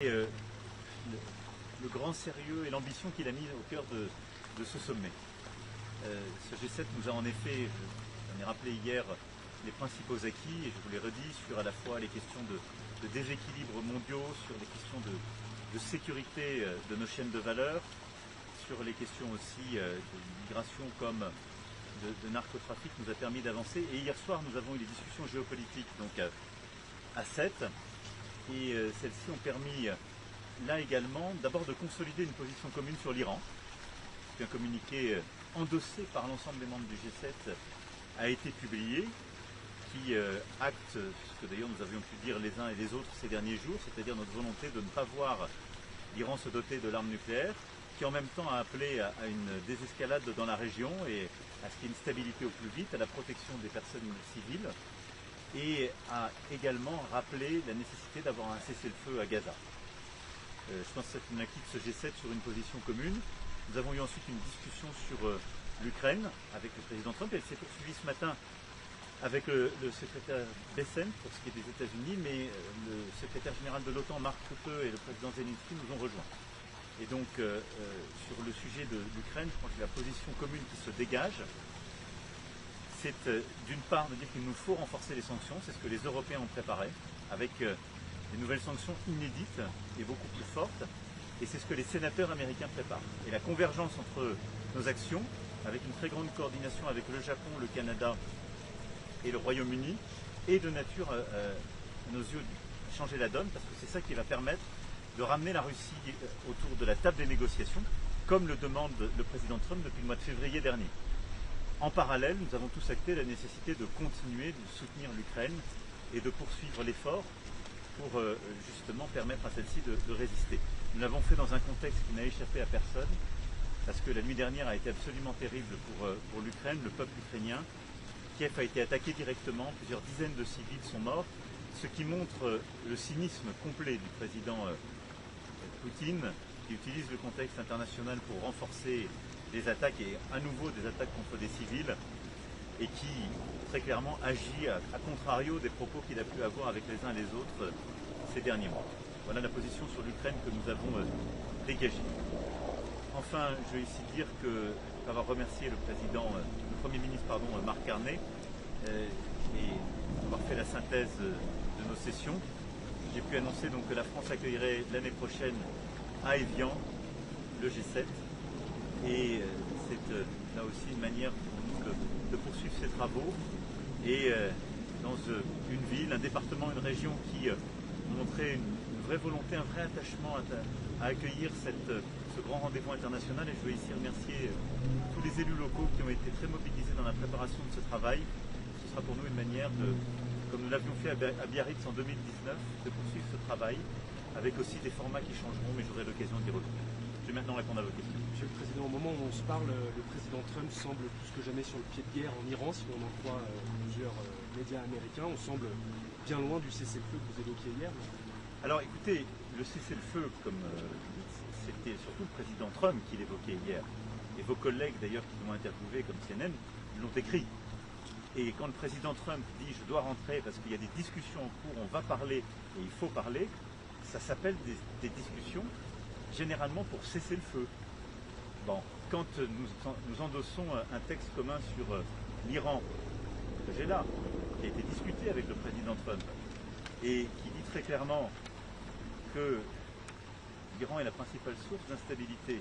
Le grand sérieux et l'ambition qu'il a mis au cœur de ce sommet. Ce G7 nous a en effet, j'en ai rappelé hier, les principaux acquis, et je vous l'ai redit, sur à la fois les questions de déséquilibres mondiaux, sur les questions de sécurité de nos chaînes de valeur, sur les questions aussi de migration comme de narcotrafic, nous a permis d'avancer. Et hier soir, nous avons eu des discussions géopolitiques donc à 7. Et celles-ci ont permis, là également, d'abord de consolider une position commune sur l'Iran. Un communiqué endossé par l'ensemble des membres du G7 a été publié, qui acte ce que d'ailleurs nous avions pu dire les uns et les autres ces derniers jours, c'est-à-dire notre volonté de ne pas voir l'Iran se doter de l'arme nucléaire, qui en même temps a appelé à une désescalade dans la région et à ce qu'il y ait une stabilité au plus vite, à la protection des personnes civiles, et a également rappelé la nécessité d'avoir un cessez-le-feu à Gaza. Je pense que c'est une acquis de ce G7 sur une position commune. Nous avons eu ensuite une discussion sur l'Ukraine avec le président Trump. Elle s'est poursuivie ce matin avec le secrétaire Bessent pour ce qui est des États-Unis, mais le secrétaire général de l'OTAN, Mark Rutte, et le président Zelensky nous ont rejoints. Et donc, sur le sujet de l'Ukraine, je crois que la position commune qui se dégage, c'est d'une part de dire qu'il nous faut renforcer les sanctions, c'est ce que les Européens ont préparé, avec des nouvelles sanctions inédites et beaucoup plus fortes, et c'est ce que les sénateurs américains préparent. Et la convergence entre nos actions, avec une très grande coordination avec le Japon, le Canada et le Royaume-Uni, est de nature, à nos yeux, à changer la donne, parce que c'est ça qui va permettre de ramener la Russie autour de la table des négociations, comme le demande le président Trump depuis le mois de février dernier. En parallèle, nous avons tous acté la nécessité de continuer de soutenir l'Ukraine et de poursuivre l'effort pour justement permettre à celle-ci de résister. Nous l'avons fait dans un contexte qui n'a échappé à personne, parce que la nuit dernière a été absolument terrible pour l'Ukraine, le peuple ukrainien. Kiev a été attaqué directement, plusieurs dizaines de civils sont morts, ce qui montre le cynisme complet du président Poutine, qui utilise le contexte international pour renforcer des attaques et à nouveau des attaques contre des civils, et qui très clairement agit à contrario des propos qu'il a pu avoir avec les uns et les autres ces derniers mois. Voilà la position sur l'Ukraine que nous avons dégagée. Enfin, je vais ici dire que, après avoir remercié le Premier ministre Mark Carney, et avoir fait la synthèse de nos sessions, j'ai pu annoncer donc que la France accueillerait l'année prochaine à Évian le G7. Et c'est là aussi une manière pour nous de poursuivre ces travaux. Et dans une ville, un département, une région qui ont montré une vraie volonté, un vrai attachement à accueillir ce grand rendez-vous international. Et je veux ici remercier tous les élus locaux qui ont été très mobilisés dans la préparation de ce travail. Ce sera pour nous une manière comme nous l'avions fait à Biarritz en 2019, de poursuivre ce travail, avec aussi des formats qui changeront, mais j'aurai l'occasion d'y revenir. Je vais maintenant répondre à vos questions. Monsieur le Président, au moment où on se parle, le président Trump semble plus que jamais sur le pied de guerre en Iran, si on en croit plusieurs médias américains. On semble bien loin du cessez-le-feu que vous évoquiez hier. Alors écoutez, le cessez-le-feu, comme c'était surtout le président Trump qui l'évoquait hier, et vos collègues d'ailleurs qui l'ont interviewé comme CNN, l'ont écrit. Et quand le président Trump dit « je dois rentrer parce qu'il y a des discussions en cours, on va parler et il faut parler », ça s'appelle des discussions généralement pour cesser le feu. Bon, quand nous endossons un texte commun sur l'Iran, que j'ai là, qui a été discuté avec le président Trump, et qui dit très clairement que l'Iran est la principale source d'instabilité,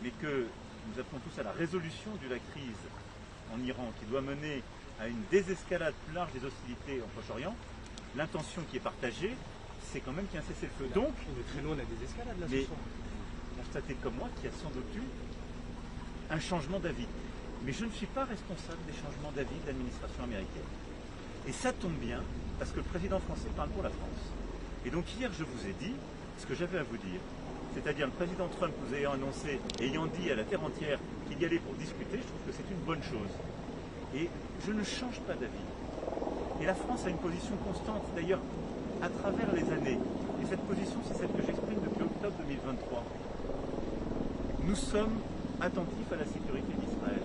mais que nous appelons tous à la résolution de la crise en Iran, qui doit mener à une désescalade plus large des hostilités en Proche-Orient, l'intention qui est partagée, c'est quand même qu'il y a un cessez-le-feu. Donc, on est très loin de la désescalade là, mais ce soir. constatez comme moi qu'il y a sans doute eu un changement d'avis. Mais je ne suis pas responsable des changements d'avis de l'administration américaine. Et ça tombe bien, parce que le président français parle pour la France. Et donc hier, je vous ai dit ce que j'avais à vous dire. C'est-à-dire le président Trump nous ayant annoncé, ayant dit à la terre entière qu'il y allait pour discuter, je trouve que c'est une bonne chose. Et je ne change pas d'avis. Et la France a une position constante, d'ailleurs, à travers les années. Et cette position, c'est celle que j'exprime depuis octobre 2023. Nous sommes attentifs à la sécurité d'Israël.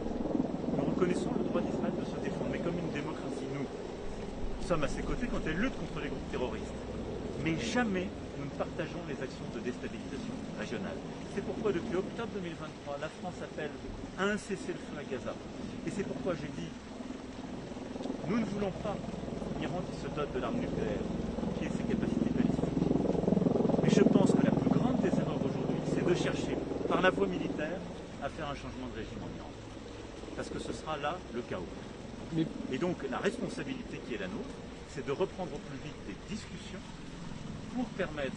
Nous reconnaissons le droit d'Israël de se défendre, mais comme une démocratie, nous sommes à ses côtés quand elle lutte contre les groupes terroristes. Mais jamais nous ne partageons les actions de déstabilisation régionale. C'est pourquoi depuis octobre 2023, la France appelle à un cessez-le-feu à Gaza. Et c'est pourquoi j'ai dit, nous ne voulons pas l'Iran qui se dote de l'arme nucléaire, qui ait ses capacités balistiques. Mais je pense que la plus grande des erreurs aujourd'hui, c'est de chercher, par la voie militaire, à faire un changement de régime en Iran. Parce que ce sera là le chaos. Et donc la responsabilité qui est la nôtre, c'est de reprendre au plus vite des discussions pour permettre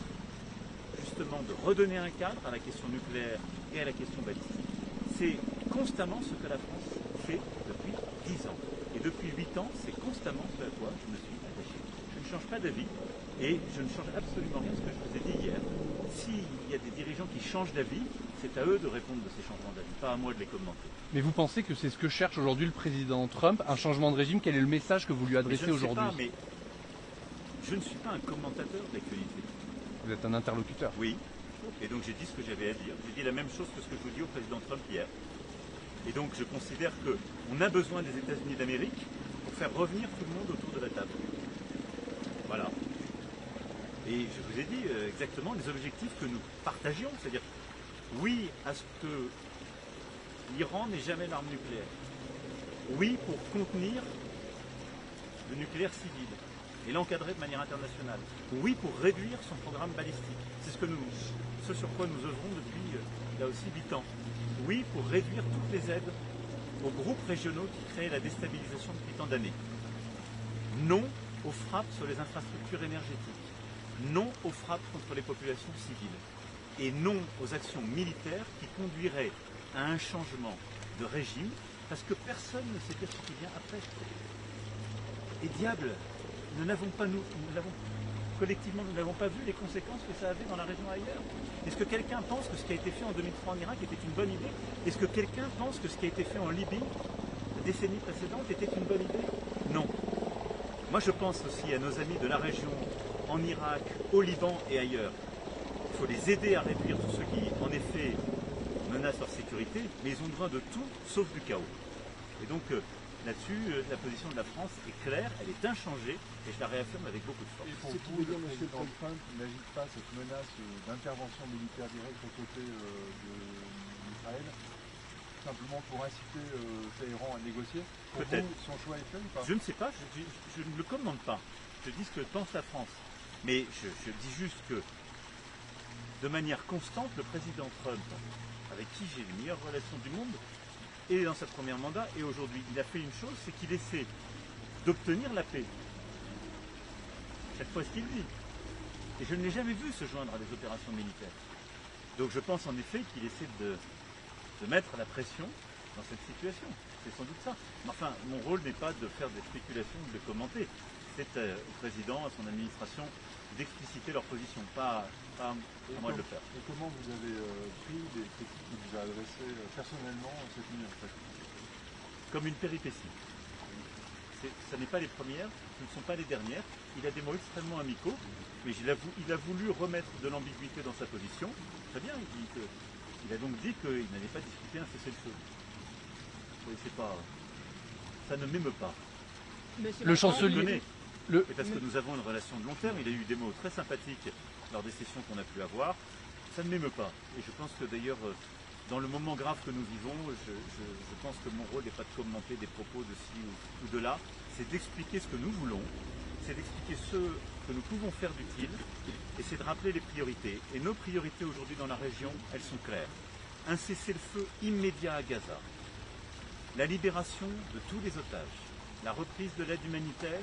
justement de redonner un cadre à la question nucléaire et à la question balistique. C'est constamment ce que la France fait depuis 10 ans. Et depuis 8 ans, c'est constamment ce à quoi je me suis attaché. Je ne change pas d'avis et je ne change absolument rien de ce que je vous ai dit hier. S'il y a des dirigeants qui changent d'avis, c'est à eux de répondre de ces changements d'avis, pas à moi de les commenter. Mais vous pensez que c'est ce que cherche aujourd'hui le président Trump, un changement de régime? Quel est le message que vous lui adressez aujourd'hui? Mais je ne suis pas un commentateur d'actualité. Vous êtes un interlocuteur. Oui, et donc j'ai dit ce que j'avais à dire. J'ai dit la même chose que ce que je vous dis au président Trump hier. Et donc je considère qu'on a besoin des États-Unis d'Amérique pour faire revenir tout le monde autour de la table. Voilà. Et je vous ai dit exactement les objectifs que nous partagions, c'est-à-dire oui à ce que l'Iran n'ait jamais l'arme nucléaire. Oui pour contenir le nucléaire civil et l'encadrer de manière internationale. Oui pour réduire son programme balistique. C'est ce sur quoi nous œuvrons depuis là aussi 8 ans. Oui pour réduire toutes les aides aux groupes régionaux qui créent la déstabilisation depuis tant d'années. Non aux frappes sur les infrastructures énergétiques. Non aux frappes contre les populations civiles. Et non aux actions militaires qui conduiraient à un changement de régime, parce que personne ne sait dire ce qui vient après. Et diable, collectivement, nous n'avons pas vu les conséquences que ça avait dans la région ailleurs. Est-ce que quelqu'un pense que ce qui a été fait en 2003 en Irak était une bonne idée? Est-ce que quelqu'un pense que ce qui a été fait en Libye, la décennie précédente, était une bonne idée? Non. Moi, je pense aussi à nos amis de la région, en Irak, au Liban et ailleurs. Il faut les aider à réduire tout ce qui, en effet, menace leur sécurité, mais ils ont besoin de tout sauf du chaos. Et donc, là-dessus, la position de la France est claire, elle est inchangée, et je la réaffirme avec beaucoup de force. Et pour vous, le président Trump n'agite pas cette menace d'intervention militaire directe aux côtés d'Israël, simplement pour inciter Téhéran à négocier? Pour vous, son choix est fait ou pas? Je ne sais pas, je ne le commande pas. Je dis ce que pense la France. Mais je dis juste que, de manière constante, le président Trump, avec qui j'ai les meilleures relations du monde, et dans sa première mandat, et aujourd'hui, il a fait une chose, c'est qu'il essaie d'obtenir la paix. Chaque fois ce qu'il dit. Et je ne l'ai jamais vu se joindre à des opérations militaires. Donc je pense en effet qu'il essaie de mettre la pression dans cette situation. C'est sans doute ça. Mais enfin, mon rôle n'est pas de faire des spéculations ou de les commenter. C'est au président, à son administration, d'expliciter leur position, pas à moi de le faire. Et comment vous avez pris des critiques qu'il vous a adressées personnellement cette nuit en fait? Comme une péripétie. Ce n'est pas les premières, ce ne sont pas les dernières. Il a des mots extrêmement amicaux, mais il a voulu remettre de l'ambiguïté dans sa position. Très bien, il a donc dit qu'il n'allait pas discuter un cessez-le-feu. Ça ne m'émeut pas. Le chancelier... Et parce que nous avons une relation de long terme, il a eu des mots très sympathiques lors des sessions qu'on a pu avoir. Ça ne m'émeut pas. Et je pense que d'ailleurs, dans le moment grave que nous vivons, je pense que mon rôle n'est pas de commenter des propos de ci ou de là, c'est d'expliquer ce que nous voulons, c'est d'expliquer ce que nous pouvons faire d'utile, et c'est de rappeler les priorités. Et nos priorités aujourd'hui dans la région, elles sont claires. Un cessez-le-feu immédiat à Gaza, la libération de tous les otages, la reprise de l'aide humanitaire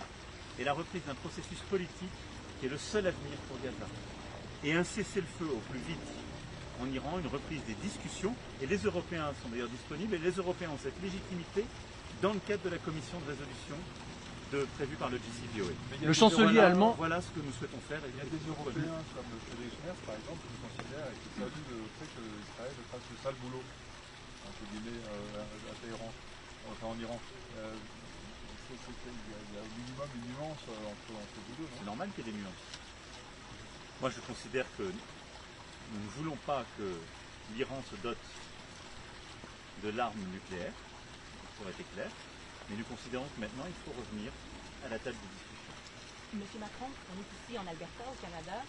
et la reprise d'un processus politique qui est le seul avenir pour Gaza. Et un cessez-le-feu au plus vite en Iran, une reprise des discussions, et les Européens sont d'ailleurs disponibles, et les Européens ont cette légitimité dans le cadre de la commission de résolution prévue par le JCPOA. Le chancelier allemand... Voilà ce que nous souhaitons faire. Il y a des Européens comme Friedrich Merz, par exemple, qui considèrent et qui saluent le fait que Israël fasse le sale boulot, entre guillemets, à Téhéran, enfin en Iran. Il y a au minimum une nuance entre vous deux. C'est normal qu'il y ait des nuances. Moi, je considère que nous ne voulons pas que l'Iran se dote de l'arme nucléaire, ça aurait été clair, mais nous considérons que maintenant, il faut revenir à la table de discussion. Monsieur Macron, on est ici en Alberta, au Canada.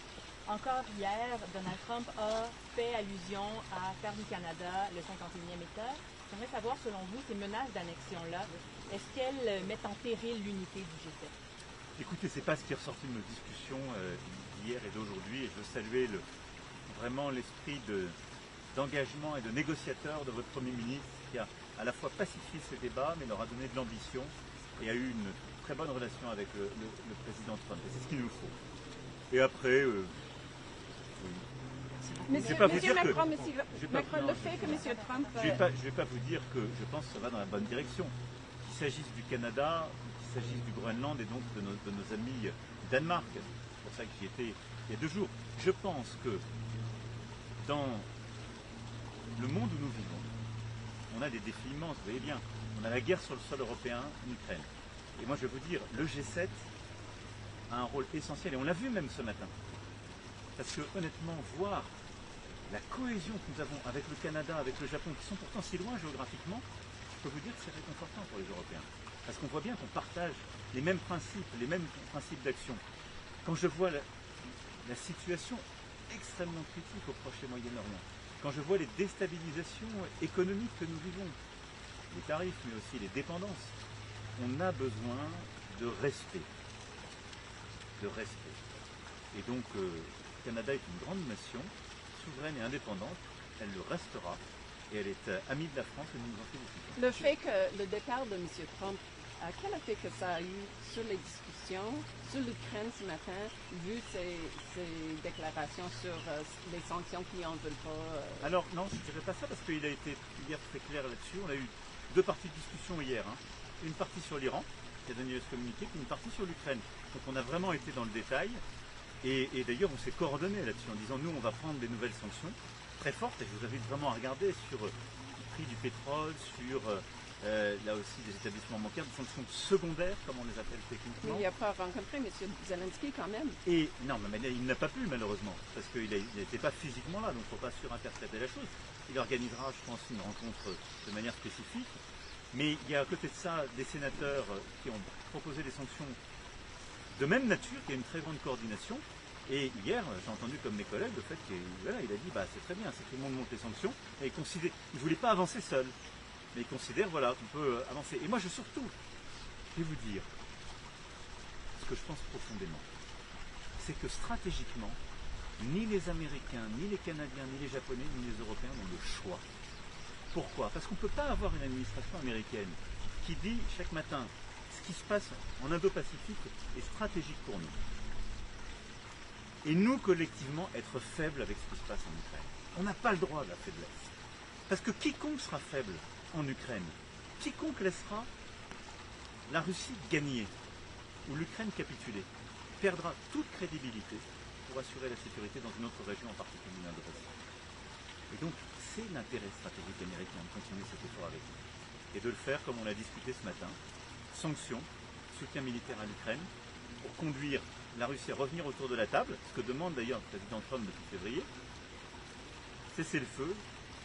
Encore hier, Donald Trump a fait allusion à faire du Canada le 51e État. J'aimerais savoir, selon vous, ces menaces d'annexion-là, est-ce qu'elles mettent en péril l'unité du G7? Écoutez, c'est pas ce qui est ressorti de nos discussions d'hier et d'aujourd'hui, et je veux saluer vraiment l'esprit d'engagement et de négociateur de votre Premier ministre, qui a à la fois pacifié ces débats, mais leur a donné de l'ambition et a eu une très bonne relation avec le président Trump. Et c'est ce qu'il nous faut. Et après, Monsieur pas vous dire Macron, que- monsieur je vais pas- Macron, non, le fait que monsieur Trump... je ne vais pas vous dire que je pense que ça va dans la bonne direction. Qu'il s'agisse du Canada, qu'il s'agisse du Groenland et donc de nos amis du Danemark. C'est pour ça que j'y étais il y a 2 jours. Je pense que dans le monde où nous vivons, on a des défis immenses, vous voyez bien. On a la guerre sur le sol européen en Ukraine. Et moi je vais vous dire, le G7 a un rôle essentiel, et on l'a vu même ce matin. Parce que honnêtement, voir la cohésion que nous avons avec le Canada, avec le Japon, qui sont pourtant si loin géographiquement, je peux vous dire que c'est réconfortant pour les Européens. Parce qu'on voit bien qu'on partage les mêmes principes d'action. Quand je vois la situation extrêmement critique au Proche et Moyen-Orient, quand je vois les déstabilisations économiques que nous vivons, les tarifs, mais aussi les dépendances, on a besoin de respect. Et donc, le Canada est une grande nation, souveraine et indépendante, elle le restera, et elle est amie de la France et nous nous en félicitons. Le fait que le départ de M. Trump, quel effet que ça a eu sur les discussions, sur l'Ukraine ce matin, vu ses déclarations sur les sanctions qui n'en veulent pas Alors non, je ne dirais pas ça parce qu'il a été hier très clair là-dessus. On a eu 2 parties de discussion hier. Une partie sur l'Iran, qui a donné ce communiqué, puis une partie sur l'Ukraine. Donc on a vraiment été dans le détail. Et d'ailleurs on s'est coordonné là-dessus en disant nous on va prendre des nouvelles sanctions très fortes. Et je vous invite vraiment à regarder sur le prix du pétrole, sur là aussi des établissements bancaires, des sanctions secondaires, comme on les appelle techniquement. Mais il n'a pas rencontré M. Zelensky quand même. Et non, mais il n'a pas pu malheureusement, parce qu'il n'était pas physiquement là, donc il ne faut pas surinterpréter la chose. Il organisera, je pense, une rencontre de manière spécifique. Mais il y a à côté de ça des sénateurs qui ont proposé des sanctions de même nature, qui a une très grande coordination. Et hier, j'ai entendu comme mes collègues le fait qu'il voilà, il a dit c'est très bien, c'est que tout le monde monte les sanctions. Et il ne voulait pas avancer seul. Mais il considère voilà, qu'on peut avancer. Et moi, je vais vous dire ce que je pense profondément. C'est que stratégiquement, ni les Américains, ni les Canadiens, ni les Japonais, ni les Européens n'ont le choix. Pourquoi? Parce qu'on ne peut pas avoir une administration américaine qui dit chaque matin ce qui se passe en Indo-Pacifique est stratégique pour nous. Et nous, collectivement, être faibles avec ce qui se passe en Ukraine. On n'a pas le droit de la faiblesse. Parce que quiconque sera faible en Ukraine, quiconque laissera la Russie gagner ou l'Ukraine capituler, perdra toute crédibilité pour assurer la sécurité dans une autre région, en particulier l'Indo-Pacifique. Et donc, c'est l'intérêt stratégique américain de continuer cet effort avec nous. Et de le faire comme on l'a discuté ce matin, sanctions, soutien militaire à l'Ukraine, pour conduire la Russie à revenir autour de la table, ce que demande d'ailleurs le président Trump depuis février, cesser le feu,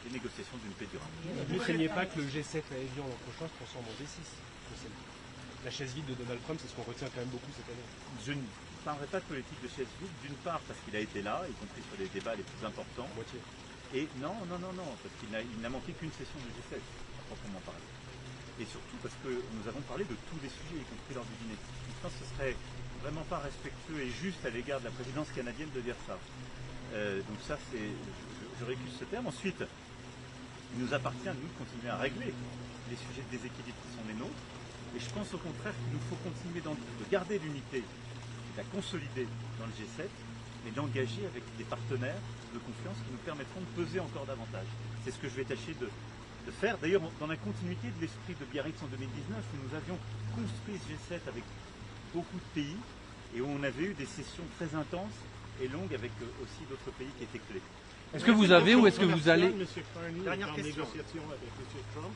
les négociations d'une paix durable. Vous ne craignez pas que le G7 à Évian l'an prochain se transforme en D6? La chaise vide de Donald Trump, c'est ce qu'on retient quand même beaucoup cette année. Je ne parlerai pas de politique de chaise vide, d'une part parce qu'il a été là, y compris sur les débats les plus importants. À moitié. Et non, parce qu'il n'a manqué qu'une session du G7, à proprement parler. Et surtout parce que nous avons parlé de tous les sujets, y compris lors du dîner. Je pense que ce serait vraiment pas respectueux et juste à l'égard de la présidence canadienne de dire ça. Donc ça, je récuse ce terme. Ensuite, il nous appartient, nous, de continuer à régler les sujets de déséquilibre qui sont les nôtres. Et je pense au contraire qu'il nous faut continuer de garder l'unité, de la consolider dans le G7, mais d'engager avec des partenaires de confiance qui nous permettront de peser encore davantage. C'est ce que je vais tâcher de faire. D'ailleurs, dans la continuité de l'esprit de Biarritz en 2019, où nous avions construit ce G7 avec beaucoup de pays, et où on avait eu des sessions très intenses et longues avec aussi d'autres pays qui étaient clés. Est-ce que vous avez ou est-ce que vous allez... M. Carney est Dernière en question. négociation avec M. Trump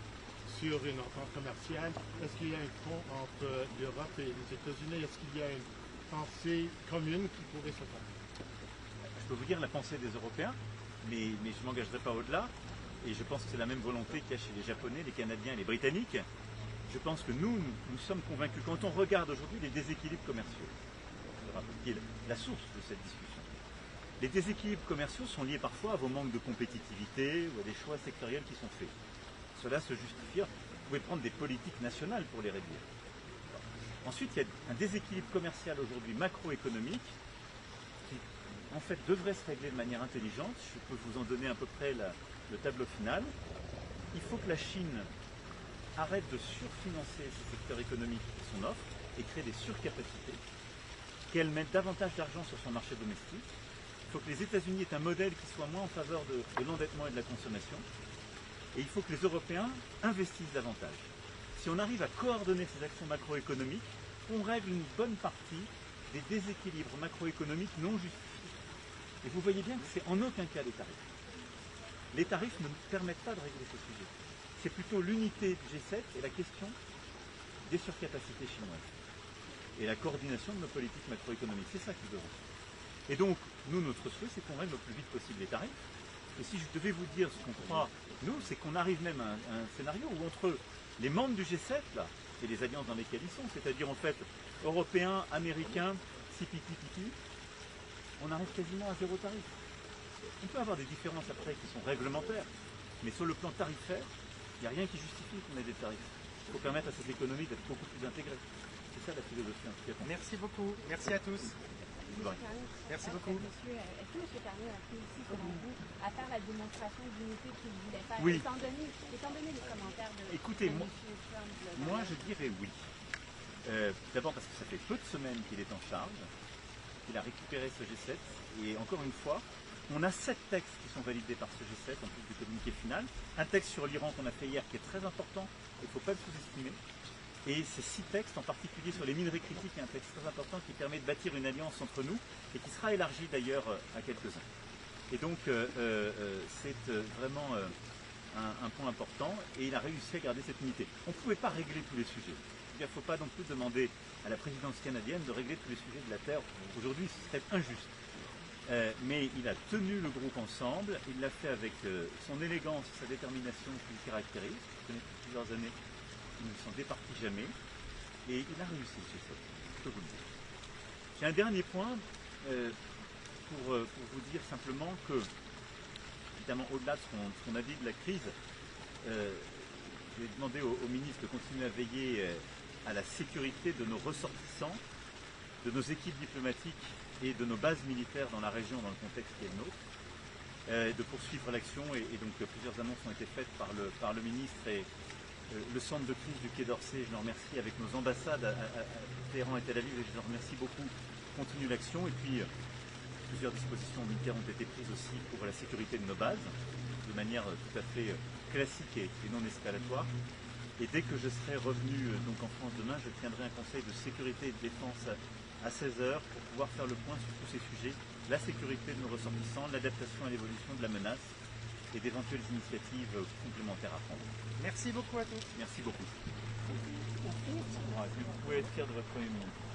sur une entente commerciale. Est-ce qu'il y a un pont entre l'Europe et les États-Unis? Est-ce qu'il y a une pensée commune qui pourrait se faire? Je peux vous dire la pensée des Européens, mais je ne m'engagerai pas au-delà. Et je pense que c'est la même volonté qu'il y a chez les Japonais, les Canadiens et les Britanniques. Je pense que nous sommes convaincus. Quand on regarde aujourd'hui les déséquilibres commerciaux, qui est la source de cette discussion, Les déséquilibres commerciaux sont liés parfois à vos manques de compétitivité ou à des choix sectoriels qui sont faits. Cela se justifie. Vous pouvez prendre des politiques nationales pour les réduire. Ensuite, il y a un déséquilibre commercial aujourd'hui macroéconomique qui, en fait, devrait se régler de manière intelligente. Je peux vous en donner à peu près le tableau final. Il faut que la Chine arrête de surfinancer ses secteurs économiques et son offre et crée des surcapacités, qu'elle mette davantage d'argent sur son marché domestique. Il faut que les États-Unis aient un modèle qui soit moins en faveur de l'endettement et de la consommation. Et il faut que les Européens investissent davantage. Si on arrive à coordonner ces actions macroéconomiques, on règle une bonne partie des déséquilibres macroéconomiques non justifiés. Et vous voyez bien que c'est en aucun cas les tarifs. Les tarifs ne permettent pas de régler ce sujet. C'est plutôt l'unité du G7 et la question des surcapacités chinoises. Et la coordination de nos politiques macroéconomiques. C'est ça qui devons. Et donc, nous, notre souhait, c'est qu'on règle le plus vite possible les tarifs. Et si je devais vous dire ce qu'on croit, nous, c'est qu'on arrive même à un scénario où entre les membres du G7, là, et les alliances dans lesquelles ils sont, c'est-à-dire en fait européens, américains, pipi, on arrive quasiment à zéro tarif. On peut avoir des différences après qui sont réglementaires, mais sur le plan tarifaire, il n'y a rien qui justifie qu'on ait des tarifs. Il faut permettre à cette économie d'être beaucoup plus intégrée. C'est ça la philosophie en tout cas. Merci beaucoup. Merci à tous. Merci beaucoup. Monsieur, est-ce que M. Carnot a pris ici, selon vous, à faire la démonstration d'unité qu'il voulait faire, Oui. étant donné les commentaires de Écoutez, M. moi, Trump? moi je dirais oui. D'abord parce que ça fait peu de semaines qu'il est en charge, qu'il a récupéré ce G7, et encore une fois, on a 7 textes qui sont validés par ce G7, en plus du communiqué final. Un texte sur l'Iran qu'on a fait hier qui est très important, il ne faut pas le sous-estimer. Et ces 6 textes, en particulier sur les minerais critiques, est un texte très important qui permet de bâtir une alliance entre nous et qui sera élargi d'ailleurs à quelques-uns. Et donc c'est vraiment un point important et il a réussi à garder cette unité. On ne pouvait pas régler tous les sujets. Il ne faut pas non plus demander à la présidence canadienne de régler tous les sujets de la Terre. Aujourd'hui, ce serait injuste. Mais il a tenu le groupe ensemble, il l'a fait avec son élégance, sa détermination qui le caractérise. Je connais depuis plusieurs années. Il ne s'en départit jamais et il a réussi ce G7, je peux vous le dire. J'ai un dernier point pour vous dire simplement que, évidemment, au-delà de ce qu'on a dit de la crise, j'ai demandé au ministre de continuer à veiller à la sécurité de nos ressortissants, de nos équipes diplomatiques et de nos bases militaires dans la région, dans le contexte qui est le nôtre, de poursuivre l'action et donc plusieurs annonces ont été faites par le ministre et le centre de crise du Quai d'Orsay, je le remercie avec nos ambassades à Téhéran et Tel Aviv, et je le remercie beaucoup, continue l'action. Et puis, plusieurs dispositions militaires ont été prises aussi pour la sécurité de nos bases, de manière tout à fait classique et non escalatoire. Et dès que je serai revenu donc en France demain, je tiendrai un conseil de sécurité et de défense à 16h pour pouvoir faire le point sur tous ces sujets, la sécurité de nos ressortissants, l'adaptation à l'évolution de la menace, et d'éventuelles initiatives complémentaires à prendre. Merci beaucoup à tous. Merci beaucoup. Vous pouvez être fier de votre Premier ministre.